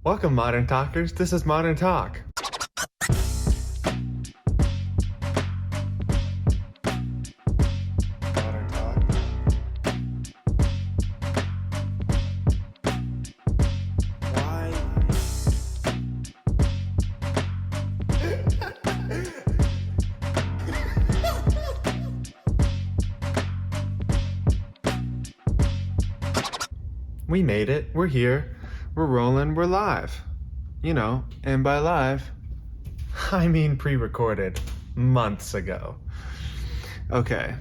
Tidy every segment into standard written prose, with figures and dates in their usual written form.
Welcome, Modern Talkers. This is Modern Talk. Modern Talk. Why? We made it. We're here. We're rolling. We're live. You know, and by live, I mean pre-recorded months ago. Okay.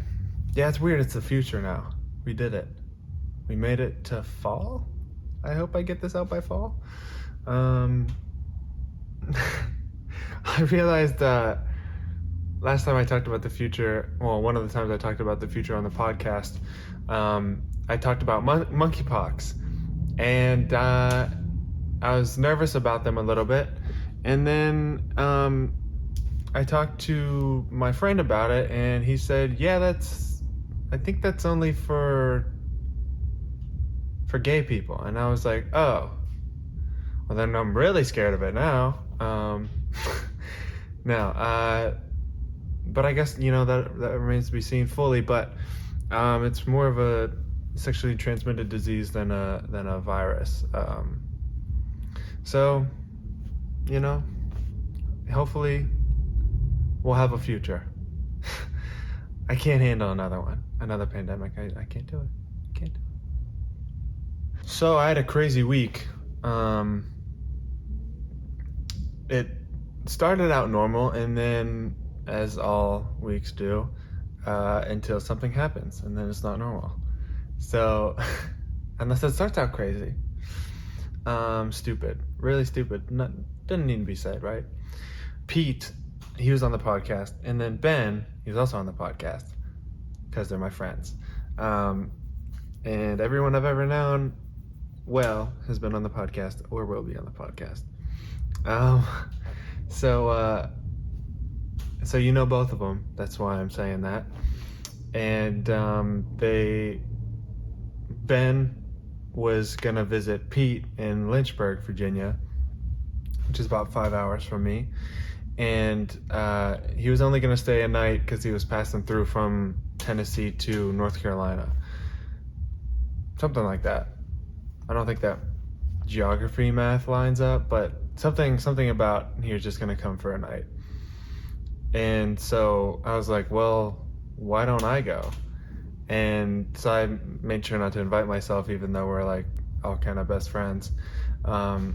Yeah, it's weird. It's the future now. We did it. We made it to fall. I hope I get this out by fall. I realized last time I talked about the future, well, one of the times I talked about the future on the podcast, I talked about monkeypox. And I was nervous about them a little bit. And then I talked to my friend about it, and he said, yeah, I think that's only for gay people. And I was like, oh, well, then I'm really scared of it now. But I guess, you know, that remains to be seen fully. But it's more of a sexually transmitted disease than a virus. So, you know, hopefully we'll have a future. I can't handle another pandemic. I can't do it. Can't do it. So I had a crazy week. It started out normal, and then, as all weeks do, until something happens, and then it's not normal. So, unless it starts out crazy. Stupid. Really stupid. Didn't need to be said, right? Pete, he was on the podcast. And then Ben, he was also on the podcast. Because they're my friends. And everyone I've ever known, well, has been on the podcast or will be on the podcast. So you know both of them. That's why I'm saying that. And Ben was gonna visit Pete in Lynchburg, Virginia, which is about 5 hours from me, and he was only gonna stay a night because he was passing through from Tennessee to North Carolina, something like that. I don't think that geography math lines up, but something about he was just gonna come for a night. And so I was like, well, why don't I go? And so I made sure not to invite myself, even though we're like all kind of best friends. So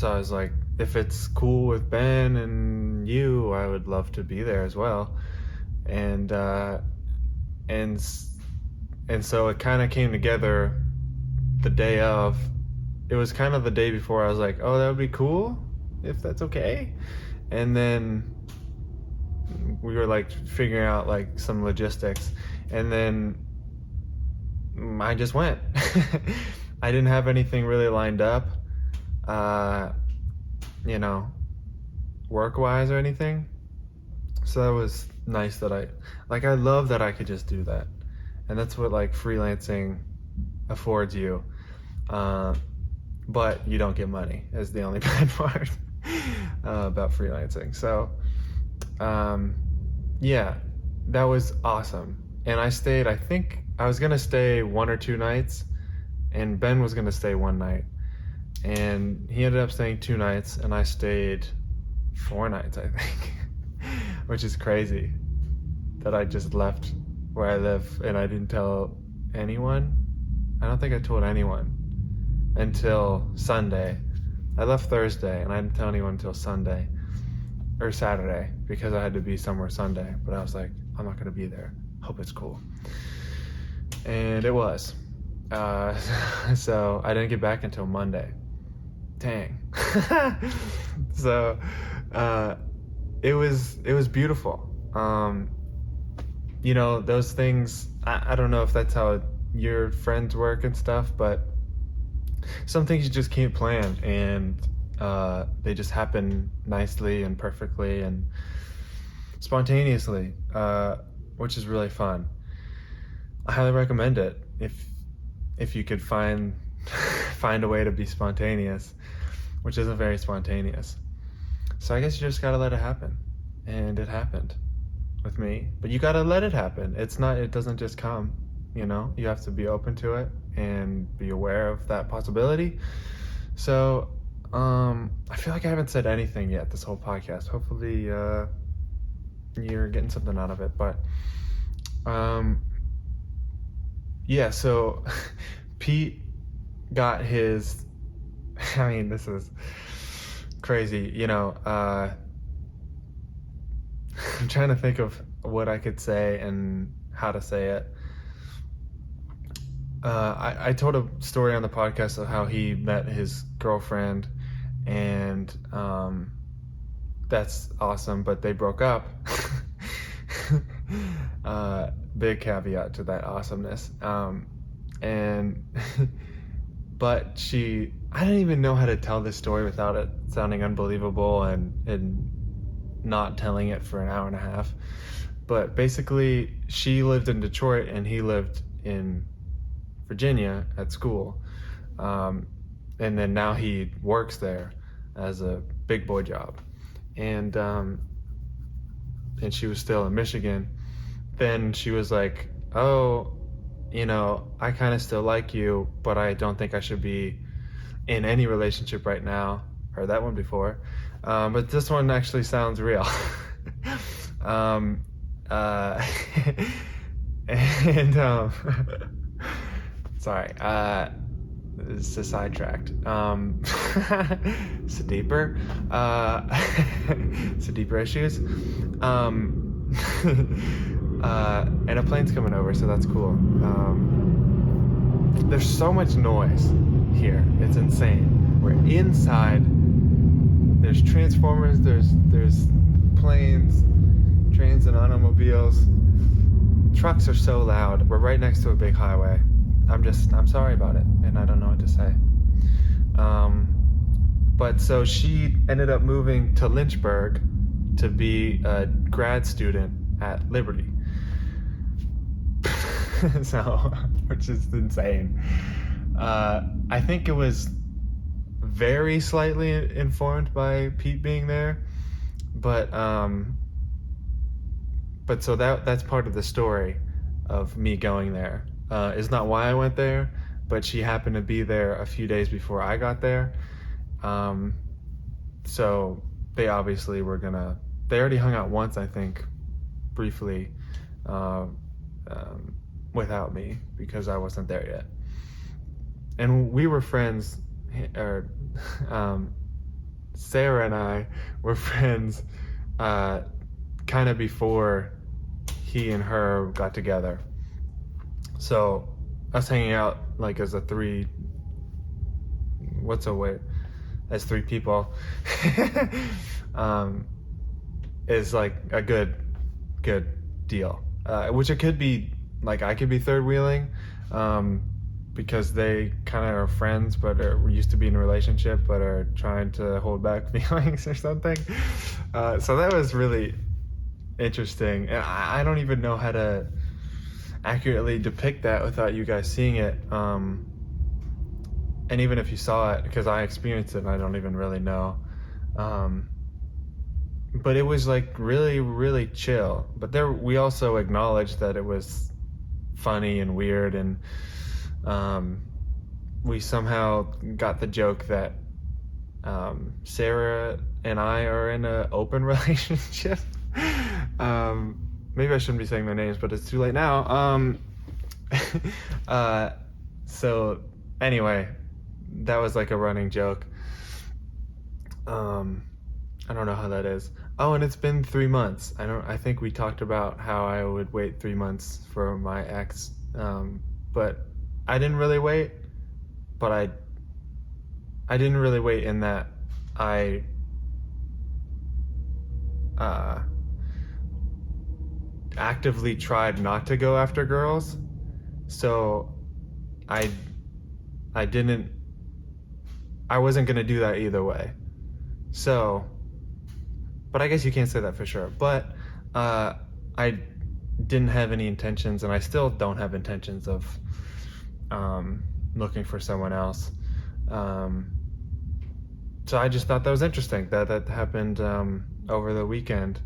I was like, if it's cool with Ben and you, I would love to be there as well. And so it kind of came together the day of. It was kind of the day before. I was like, oh, that would be cool if that's okay. And then we were like figuring out like some logistics. And then I just went. I didn't have anything really lined up, you know, work-wise or anything. So that was nice that I love that I could just do that. And that's what like freelancing affords you. But you don't get money is the only bad part about freelancing. So, yeah, that was awesome. And I stayed, I think I was going to stay 1 or 2 nights, and Ben was going to stay 1 night. And he ended up staying 2 nights, and I stayed 4 nights, I think, which is crazy that I just left where I live and I didn't tell anyone. I don't think I told anyone until Sunday. I left Thursday, and I didn't tell anyone until Sunday or Saturday because I had to be somewhere Sunday. But I was like, I'm not going to be there. Hope it's cool. And it was. So I didn't get back until Monday. Dang. So it was beautiful. You know, those things, I don't know if that's how your friends work and stuff, but some things you just can't plan, and they just happen nicely and perfectly and spontaneously, which is really fun. I highly recommend it if you could find find a way to be spontaneous, which isn't very spontaneous. So I guess you just gotta let it happen. And it happened with me. But you gotta let it happen. It doesn't just come, you know? You have to be open to it and be aware of that possibility. So, I feel like I haven't said anything yet this whole podcast. Hopefully, you're getting something out of it. But, yeah, so Pete got his, I mean, this is crazy, you know, I'm trying to think of what I could say and how to say it. I told a story on the podcast of how he met his girlfriend, and that's awesome, but they broke up. Big caveat to that awesomeness. And but I didn't even know how to tell this story without it sounding unbelievable and not telling it for an hour and a half. But basically, she lived in Detroit and he lived in Virginia at school. And then now he works there as a big boy job. And she was still in Michigan. Then she was like, oh, you know, I kind of still like you, but I don't think I should be in any relationship right now. Heard that one before. But this one actually sounds real. Sorry, it's a sidetracked. It's deeper. It's deeper issues. And a plane's coming over, so that's cool. There's so much noise here. It's insane. We're inside. There's transformers. There's planes, trains, and automobiles. Trucks are so loud. We're right next to a big highway. I'm sorry about it, and I don't know what to say. But so she ended up moving to Lynchburg to be a grad student at Liberty. So, which is insane. I think it was very slightly informed by Pete being there, but so that's part of the story of me going there. It's not why I went there, but she happened to be there a few days before I got there. So they obviously they already hung out once, I think, briefly, without me because I wasn't there yet. And we were friends, or Sarah and I were friends kind of before he and her got together. So us hanging out like as three people is like a good deal. Which it could be, like I could be third wheeling, because they kind of are friends, but we used to be in a relationship, but are trying to hold back feelings or something. So that was really interesting, and I don't even know how to accurately depict that without you guys seeing it. And even if you saw it, because I experienced it, and I don't even really know. But it was like really, really chill. But we also acknowledged that it was funny and weird, and we somehow got the joke that Sarah and I are in an open relationship. Maybe I shouldn't be saying their names, but it's too late now. So anyway, that was like a running joke. I don't know how that is. Oh, and it's been 3 months. I think we talked about how I would wait 3 months for my ex. But I didn't really wait. But I didn't really wait in that I actively tried not to go after girls. So I wasn't gonna do that either way. So, but I guess you can't say that for sure. But I didn't have any intentions, and I still don't have intentions of looking for someone else. So I just thought that was interesting. That happened over the weekend,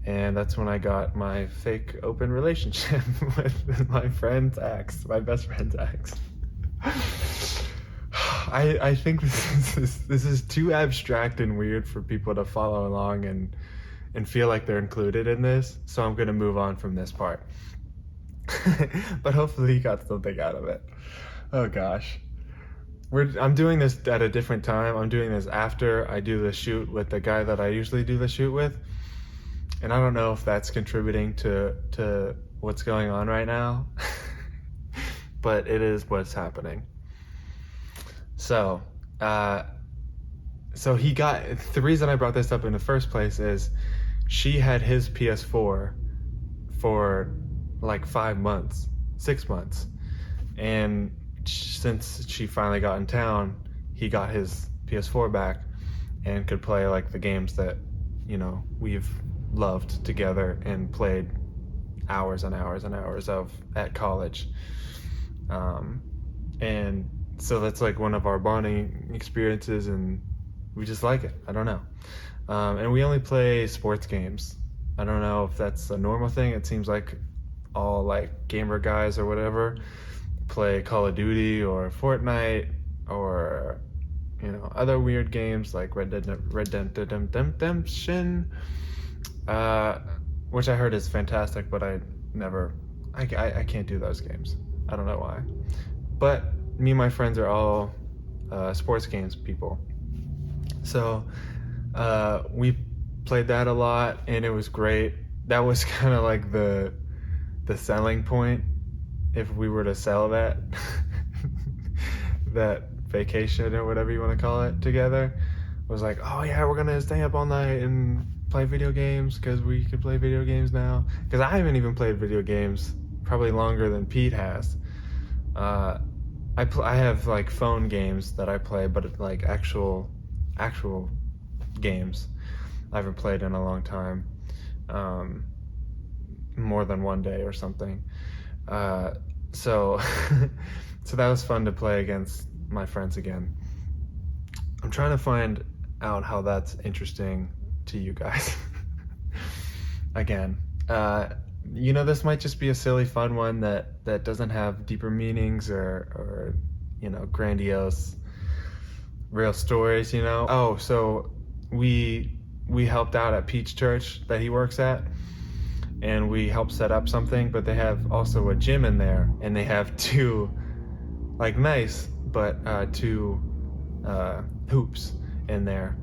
and that's when I got my fake open relationship with my friend's ex, my best friend's ex. I think this is too abstract and weird for people to follow along and feel like they're included in this, so I'm gonna move on from this part. But hopefully you got something out of it. Oh gosh. I'm doing this at a different time. I'm doing this after I do the shoot with the guy that I usually do the shoot with. And I don't know if that's contributing to what's going on right now. But it is what's happening. So, he got, the reason I brought this up in the first place is she had his PS4 for like 5 months, 6 months. And since she finally got in town, he got his PS4 back and could play like the games that, you know, we've loved together and played hours and hours and hours of at college. And so that's like one of our bonding experiences, and we just like it. I don't know. And we only play sports games. I don't know if that's a normal thing. It seems like all like gamer guys or whatever play Call of Duty or Fortnite or, you know, other weird games like Red Dead Redemption, which I heard is fantastic, but I can't do those games. I don't know why. But me and my friends are all sports games people. So we played that a lot, and it was great. That was kind of like the selling point. If we were to sell that that vacation or whatever you want to call it together, was like, oh yeah, we're gonna stay up all night and play video games because we can play video games now. Because I haven't even played video games probably longer than Pete has. I have like phone games that I play, but like actual games I haven't played in a long time, more than one day or something. So that was fun to play against my friends again. I'm trying to find out how that's interesting to you guys. Again, you know, this might just be a silly fun one that doesn't have deeper meanings or you know, grandiose real stories, you know. Oh, so we helped out at Pete's church that he works at, and we helped set up something, but they have also a gym in there, and they have two, like nice, but two hoops in there,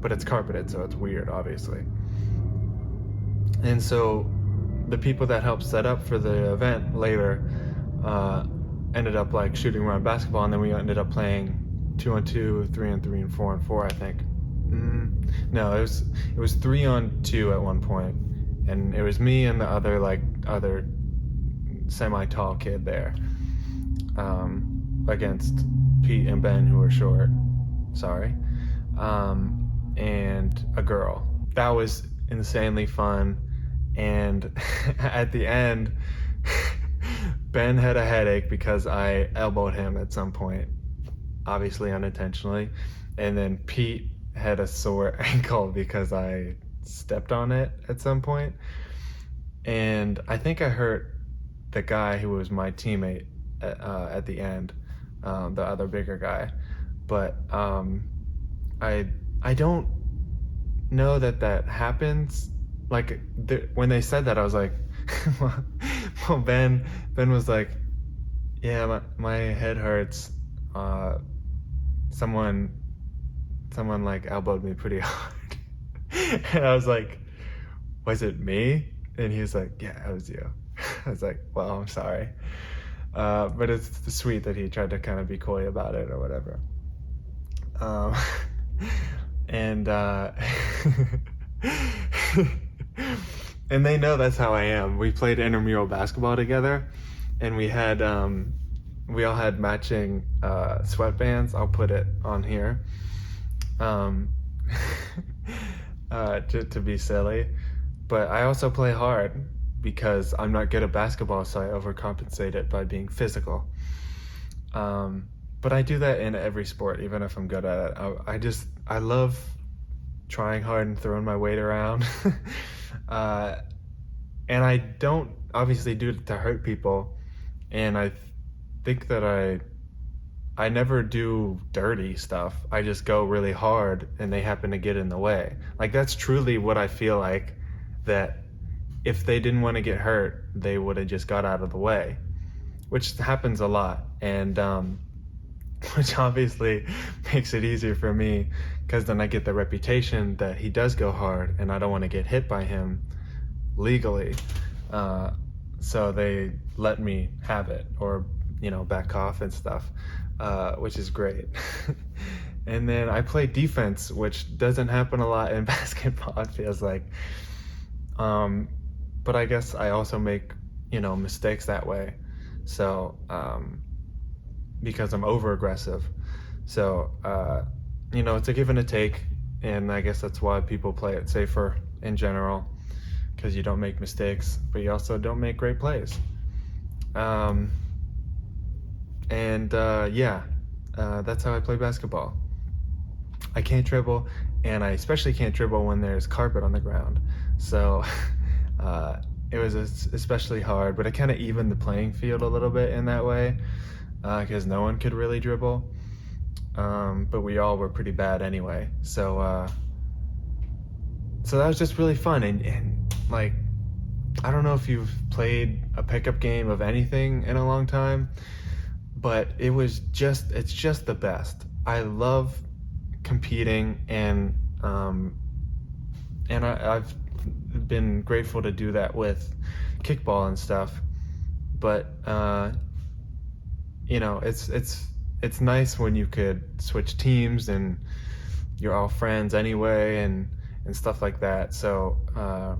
but it's carpeted, so it's weird, obviously. And so the people that helped set up for the event later ended up like shooting around basketball, and then we ended up playing 2-on-2, 3-on-3, and 4-on-4, I think. No, it was 3-on-2 at one point. And it was me and the other semi-tall kid there, against Pete and Ben, who were short. Sorry. And a girl. That was insanely fun. And at the end, Ben had a headache because I elbowed him at some point, obviously unintentionally. And then Pete had a sore ankle because I stepped on it at some point, and I think I hurt the guy who was my teammate at the end, the other bigger guy. But I don't know that happens. Like when they said that, I was like, well, Ben was like, yeah, my head hurts. Someone like elbowed me pretty hard. And I was like, was it me? And he was like, yeah, it was you. I was like, well, I'm sorry. But it's sweet that he tried to kind of be coy about it or whatever. And and they know that's how I am. We played intramural basketball together, and we all had matching sweatbands. I'll put it on here. To be silly, but I also play hard because I'm not good at basketball, so I overcompensate it by being physical. but I do that in every sport, even if I'm good at it. I love trying hard and throwing my weight around. uh, and I don't obviously do it to hurt people. And I think that I never do dirty stuff. I just go really hard and they happen to get in the way. Like, that's truly what I feel like, that if they didn't want to get hurt, they would have just got out of the way, which happens a lot. And which obviously makes it easier for me, because then I get the reputation that he does go hard and I don't want to get hit by him legally. So they let me have it, or, back off and stuff, which is great. And then I play defense, which doesn't happen a lot in basketball, it feels like. But I guess I also make, mistakes that way. So, because I'm over aggressive. So, it's a give and a take. And I guess that's why people play it safer in general, because you don't make mistakes, but you also don't make great plays. That's how I play basketball. I can't dribble, and I especially can't dribble when there's carpet on the ground. So it was especially hard, but it kind of evened the playing field a little bit in that way, because no one could really dribble. But we all were pretty bad anyway. So that was just really fun. And like, I don't know if you've played a pickup game of anything in a long time, but it's just the best. I love competing, and I've been grateful to do that with kickball and stuff. But it's nice when you could switch teams and you're all friends anyway, and stuff like that. So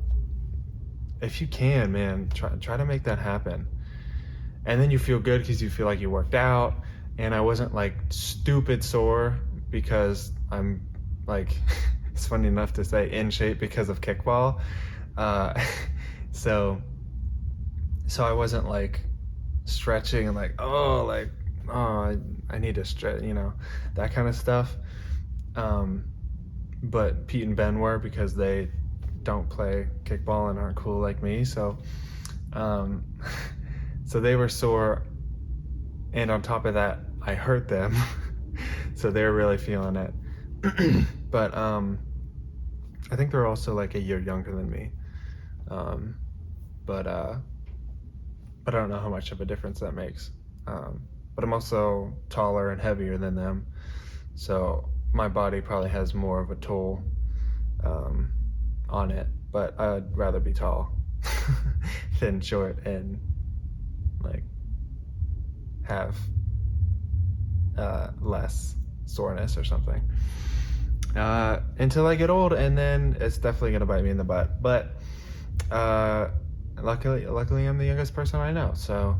if you can, man, try to make that happen. And then you feel good because you feel like you worked out. And I wasn't like stupid sore, because I'm like, it's funny enough to say, in shape because of kickball. So I wasn't like stretching and like, I need to stretch, that kind of stuff. But Pete and Ben were, because they don't play kickball and aren't cool like me. So they were sore, and on top of that, I hurt them. So they were really feeling it. But I think they're also like a year younger than me. But I don't know how much of a difference that makes. But I'm also taller and heavier than them, so my body probably has more of a toll on it. But I'd rather be tall than short and like have less soreness or something, until I get old, and then it's definitely gonna bite me in the butt. But luckily I'm the youngest person I know, so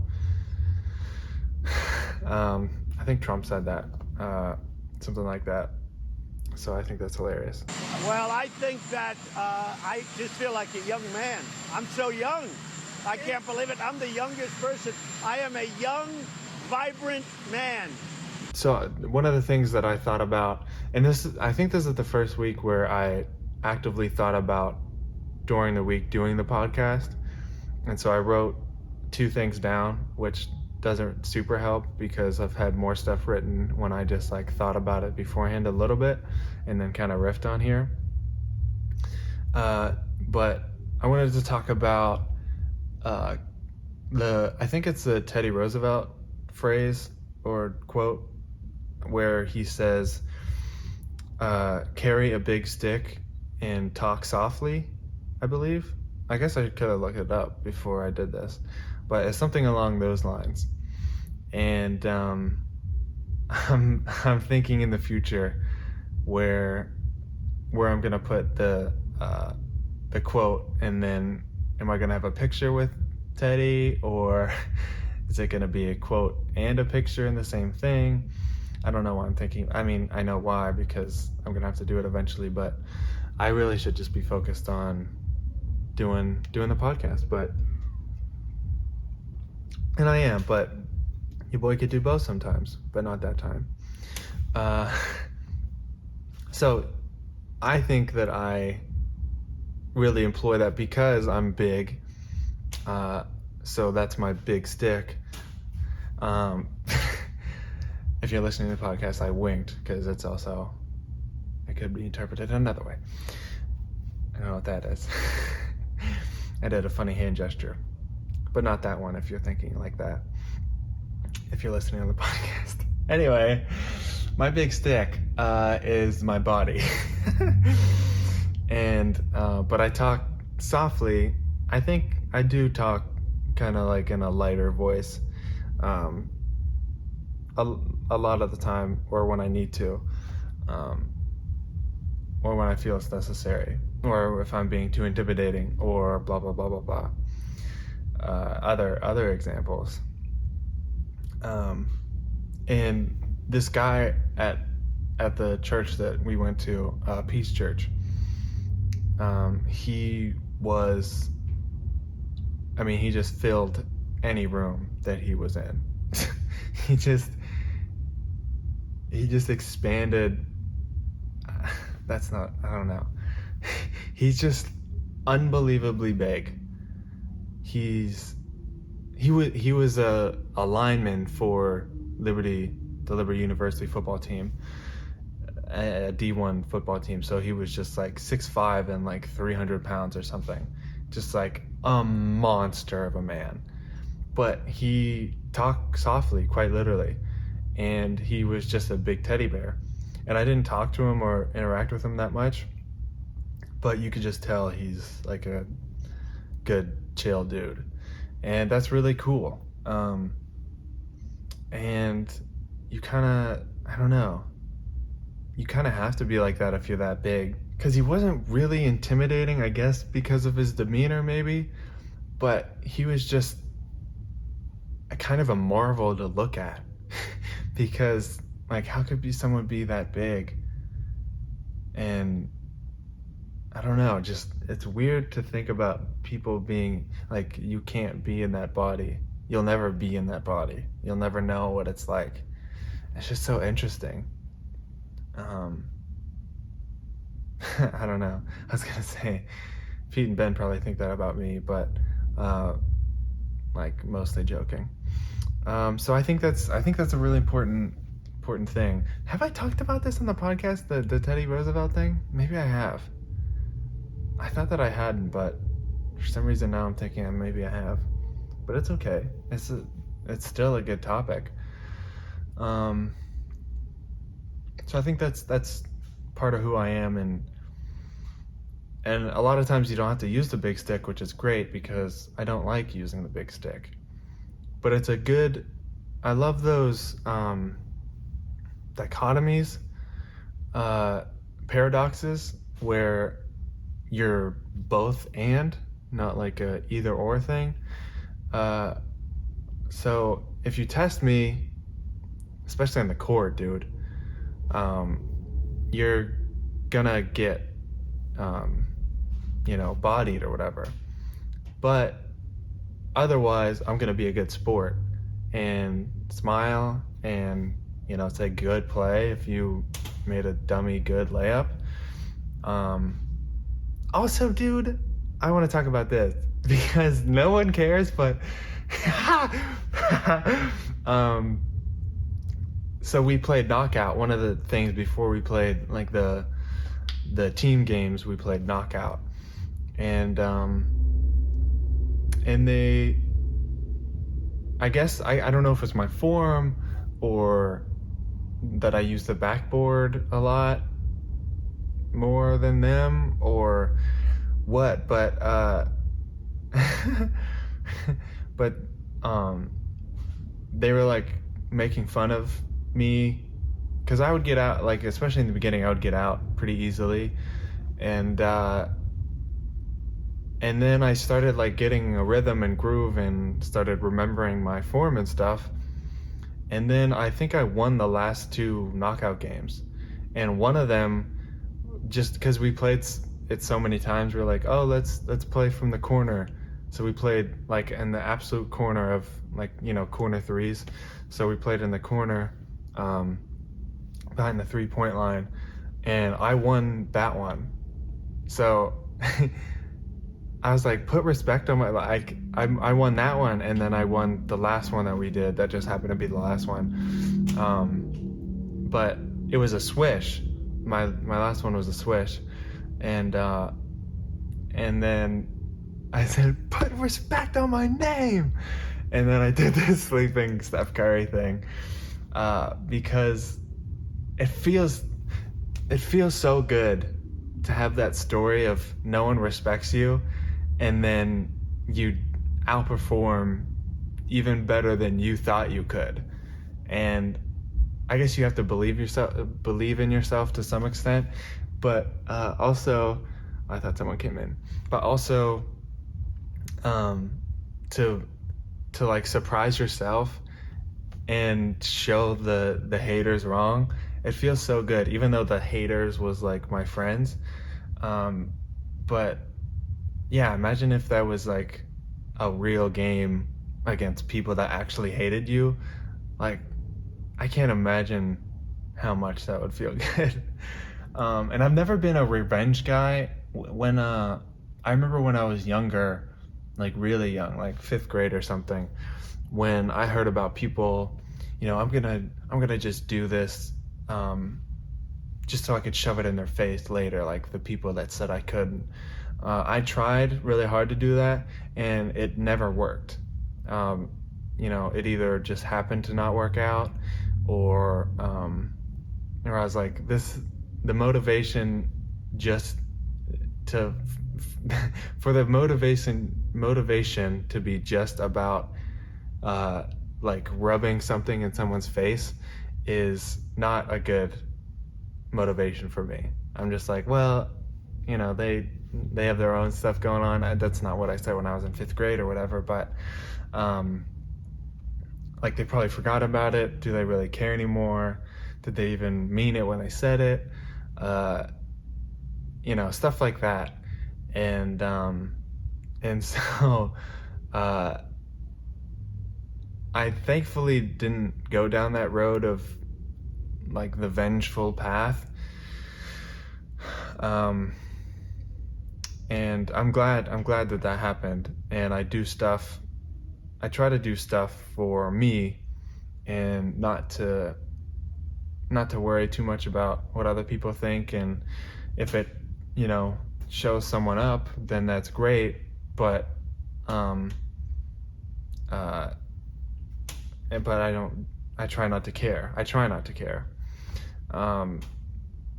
I think Trump said that, something like that. So I think that's hilarious. Well, I think that I just feel like a young man. I'm so young. I can't believe it. I'm the youngest person. I am a young, vibrant man. So one of the things that I thought about, and I think this is the first week where I actively thought about during the week doing the podcast. And so I wrote 2 things down, which doesn't super help, because I've had more stuff written when I just like thought about it beforehand a little bit and then kind of riffed on here. But I wanted to talk about I think it's the Teddy Roosevelt phrase or quote, where he says, carry a big stick and talk softly, I believe. I guess I could have looked it up before I did this, but it's something along those lines. And I'm thinking in the future where I'm gonna put the quote, and then am I gonna have a picture with Teddy, or is it gonna be a quote and a picture in the same thing? I don't know why I'm thinking. I mean, I know why, because I'm gonna have to do it eventually, but I really should just be focused on doing the podcast. And I am, but your boy could do both sometimes, but not that time. So I think that I really employ that because I'm big. So that's my big stick. If you're listening to the podcast, I winked because it could be interpreted another way. I don't know what that is. I did a funny hand gesture, but not that one if you're thinking like that. If you're listening on the podcast. Anyway, my big stick is my body. But I talk softly. I think I do talk kind of like in a lighter voice a lot of the time, or when I need to, or when I feel it's necessary, or if I'm being too intimidating, or blah blah blah blah blah. Other examples. And this guy at the church that we went to, Peace Church, he just filled any room that he was in. he just expanded. I don't know. He's just unbelievably big. He was a lineman for the Liberty University football team, a D1 football team. So he was just like 6'5" and like 300 pounds or something, just like a monster of a man. But he talked softly, quite literally, and he was just a big teddy bear. And I didn't talk to him or interact with him that much, but you could just tell he's like a good, chill dude. And that's really cool. And you kind of have to be like that if you're that big. Because he wasn't really intimidating, I guess, because of his demeanor maybe. But he was just a kind of a marvel to look at. Because, like, how could someone be that big? And I don't know, just it's weird to think about people being like, you can't be in that body. You'll never be in that body. You'll never know what it's like. It's just so interesting. I don't know. I was gonna say, Pete and Ben probably think that about me, but like mostly joking. So I think that's a really important thing. Have I talked about this on the podcast, the Teddy Roosevelt thing? Maybe I have. I thought that I hadn't, but for some reason now I'm thinking maybe I have. But it's okay. It's still a good topic. So I think that's part of who I am, and a lot of times you don't have to use the big stick, which is great because I don't like using the big stick. But it's I love those dichotomies, paradoxes where you're both and, not like a either or thing. So if you test me, especially on the court, dude, you're gonna get, bodied or whatever. But otherwise, I'm gonna be a good sport and smile and, say good play if you made a dummy good layup. Also, dude, I want to talk about this because no one cares, but so we played knockout. One of the things before we played like the team games, we played knockout, and I guess I don't know if it's my form or that I use the backboard a lot more than them or what, but they were like making fun of me because I would get out, like especially in the beginning, I would get out pretty easily, and then I started like getting a rhythm and groove and started remembering my form and stuff. And then I think I won the last 2 knockout games. And one of them, just because we played it so many times, we were like, oh, let's play from the corner. So we played like in the absolute corner of like, corner threes. So we played in the corner, behind the 3-point line, and I won that one. So I was like, put respect on my, like, I won that one, and then I won the last one that we did that just happened to be the last one. But it was a swish. My last one was a swish, and then I said, put respect on my name, and then I did this sleeping Steph Curry thing, because it feels so good to have that story of no one respects you, and then you outperform even better than you thought you could. And I guess you have to believe in yourself to some extent, but also, I thought someone came in, but also to like surprise yourself and show the haters wrong. It feels so good, even though the haters was like my friends. But yeah, imagine if that was like a real game against people that actually hated you. Like, I can't imagine how much that would feel good. And I've never been a revenge guy. When I remember when I was younger, like really young, like 5th grade or something, when I heard about people, I'm gonna just do this, just so I could shove it in their face later, like the people that said I couldn't. I tried really hard to do that, and it never worked. It either just happened to not work out, or I was like, the motivation just to for the motivation to be just about like rubbing something in someone's face is not a good motivation for me. I'm just like, well, they have their own stuff going on. That's not what I said when I was in 5th grade or whatever, but like, they probably forgot about it. Do they really care anymore? Did they even mean it when they said it? Stuff like that. And so I thankfully didn't go down that road of like the vengeful path. And I'm glad that happened. And I try to do stuff for me, and not to worry too much about what other people think. And if it, shows someone up, then that's great. But I try not to care.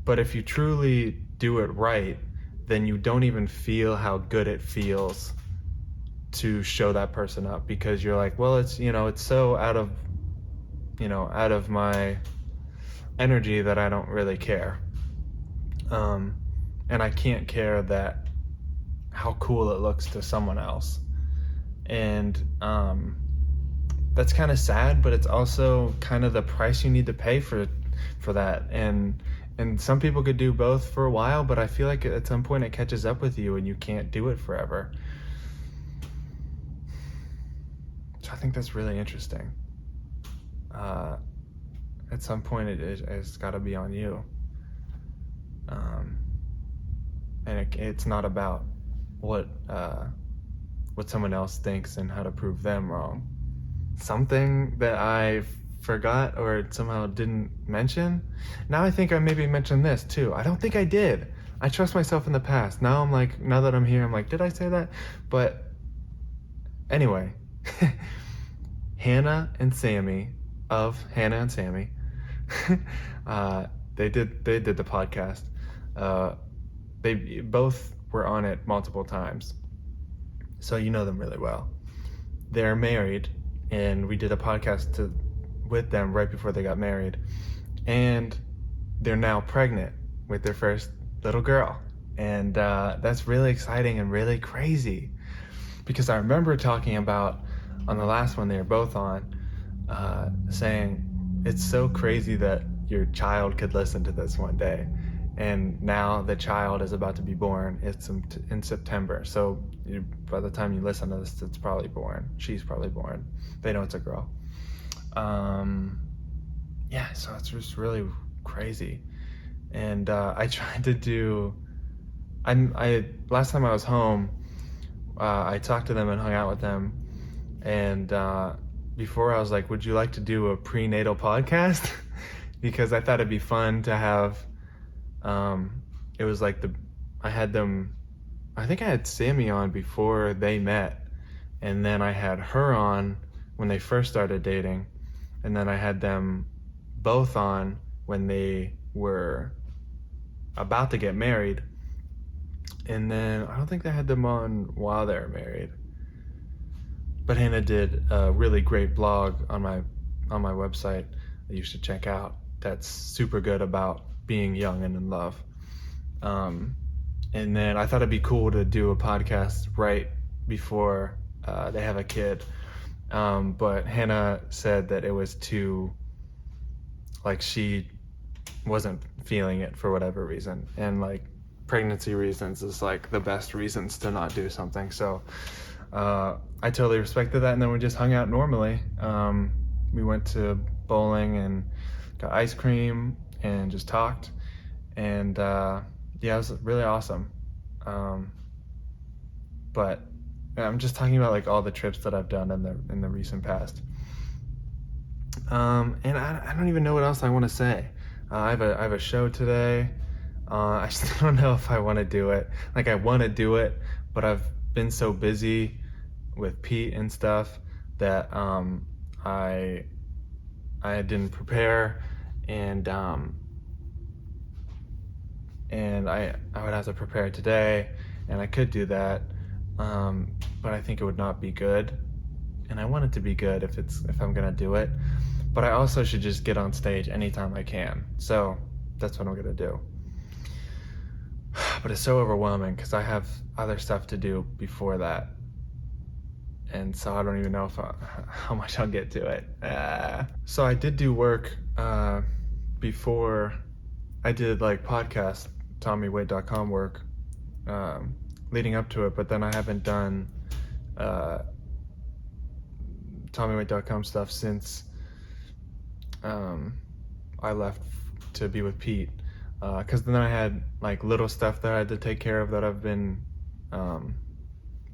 But if you truly do it right, then you don't even feel how good it feels to show that person up, because you're like, well, it's so out of my energy that I don't really care. And I can't care that how cool it looks to someone else. And that's kind of sad, but it's also kind of the price you need to pay for that. And some people could do both for a while, but I feel like at some point it catches up with you and you can't do it forever. So I think that's really interesting. At some point it's got to be on you. And it's not about what someone else thinks and how to prove them wrong. Something that I forgot or somehow didn't mention. Now I think I maybe mentioned this too. I don't think I did. I trust myself in the past. Now that I'm here, I'm like, did I say that? But anyway, Hannah and Sammy of Hannah and Sammy, they did the podcast. They both were on it multiple times, so you know them really well. They're married, and we did a podcast with them right before they got married, and they're now pregnant with their first little girl, and that's really exciting and really crazy, because I remember talking about on the last one they were both on, saying it's so crazy that your child could listen to this one day. and now the child is about to be born. It's in September, so by the time you listen to this, it's probably born. She's probably born. They know it's a girl. Yeah, so it's just really crazy. And I tried to do. I last time I was home, I talked to them and hung out with them, and before I was like, "Would you like to do a prenatal podcast?" Because I thought it'd be fun to have. It was like I had them. I think I had Sammy on before they met, and then I had her on when they first started dating, and then I had them both on when they were about to get married, and then I don't think they had them on while they were married. But Hannah did a really great blog on my website that you should check out. That's super good about being young and in love. And then I thought it'd be cool to do a podcast right before they have a kid. But Hannah said that it was too, like, she wasn't feeling it for whatever reason. And like pregnancy reasons is like the best reasons to not do something. So I totally respected that. And then we just hung out normally. We went to bowling and got ice cream and just talked. And yeah, it was really awesome. But I'm just talking about like all the trips that I've done in the recent past. And I don't even know what else I want to say. I have a show today. I still don't know if I want to do it. Like, I want to do it, but I've been so busy with Pete and stuff that I didn't prepare, and I would have to prepare today, and I could do that, but I think it would not be good, and I want it to be good if I'm gonna do it, but I also should just get on stage anytime I can. So that's what I'm gonna do. But it's so overwhelming because I have other stuff to do before that, and so I don't even know how much I'll get to it. So I did do work before I did like podcast TommyWaite.com work leading up to it, but then I haven't done TommyWaite.com stuff since I left to be with Pete, because then I had like little stuff that I had to take care of that I've been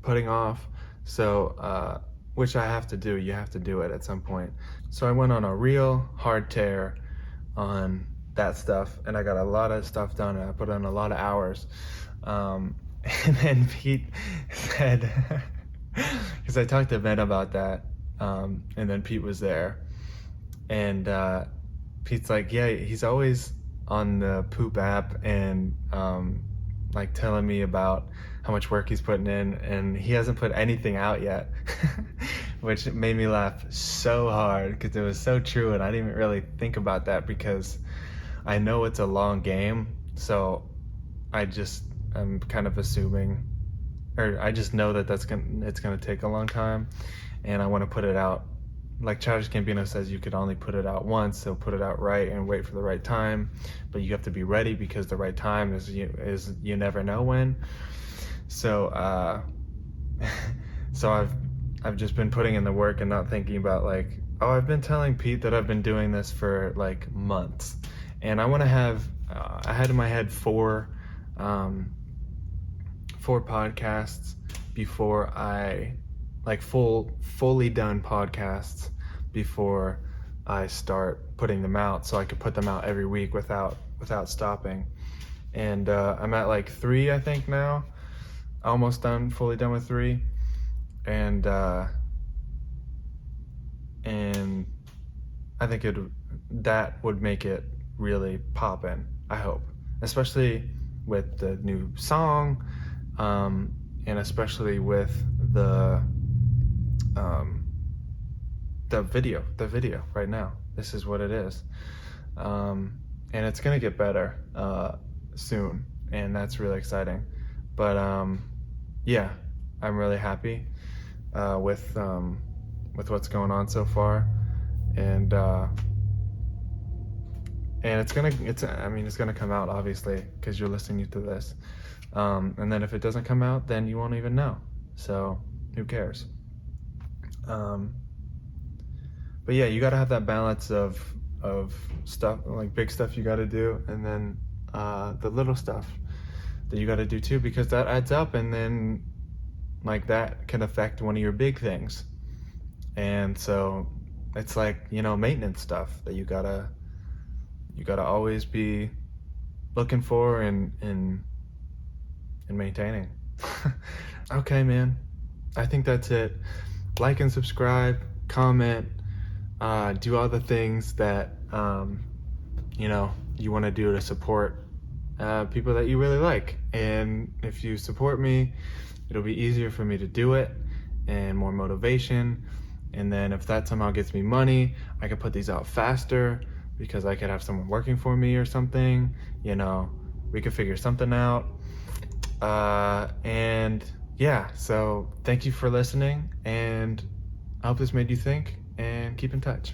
putting off. So which I have to do. You have to do it at some point. So I went on a real hard tear on that stuff, and I got a lot of stuff done, and I put in a lot of hours. And then Pete said, because I talked to Ben about that, and then Pete was there, and Pete's like, yeah, he's always on the Poop app and like telling me about how much work he's putting in, and he hasn't put anything out yet, which made me laugh so hard because it was so true, and I didn't even really think about that because I know it's a long game. So I'm kind of assuming, or I just know that it's gonna take a long time, and I want to put it out. Like Childish Gambino says, you could only put it out once, so put it out right and wait for the right time, but you have to be ready because the right time is you never know when. So so I've just been putting in the work and not thinking about like, oh, I've been telling Pete that I've been doing this for like months, and I want to have I had in my head four podcasts before I like fully done podcasts before I start putting them out, so I could put them out every week without stopping. And I'm at like 3, I think now, almost done, fully done with 3, and I think that would make it really poppin', I hope, especially with the new song, and especially with the video right now. This is what it is, and it's gonna get better soon, and that's really exciting. But yeah, I'm really happy with what's going on so far, and and it's gonna come out obviously because you're listening to this. And then if it doesn't come out, then you won't even know. So who cares? But yeah, you got to have that balance of stuff, like big stuff you got to do, and then the little stuff that you got to do too, because that adds up, and then like that can affect one of your big things. And so it's like, maintenance stuff that you gotta always be looking for and maintaining. Okay, man. I think that's it. Like and subscribe, comment, do all the things that you want to do to support people that you really like. And if you support me, it'll be easier for me to do it and more motivation. And then if that somehow gets me money, I could put these out faster because I could have someone working for me or something. We could figure something out. And yeah, so thank you for listening, and I hope this made you think, and keep in touch.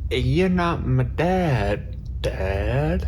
You're not my dad, Dad.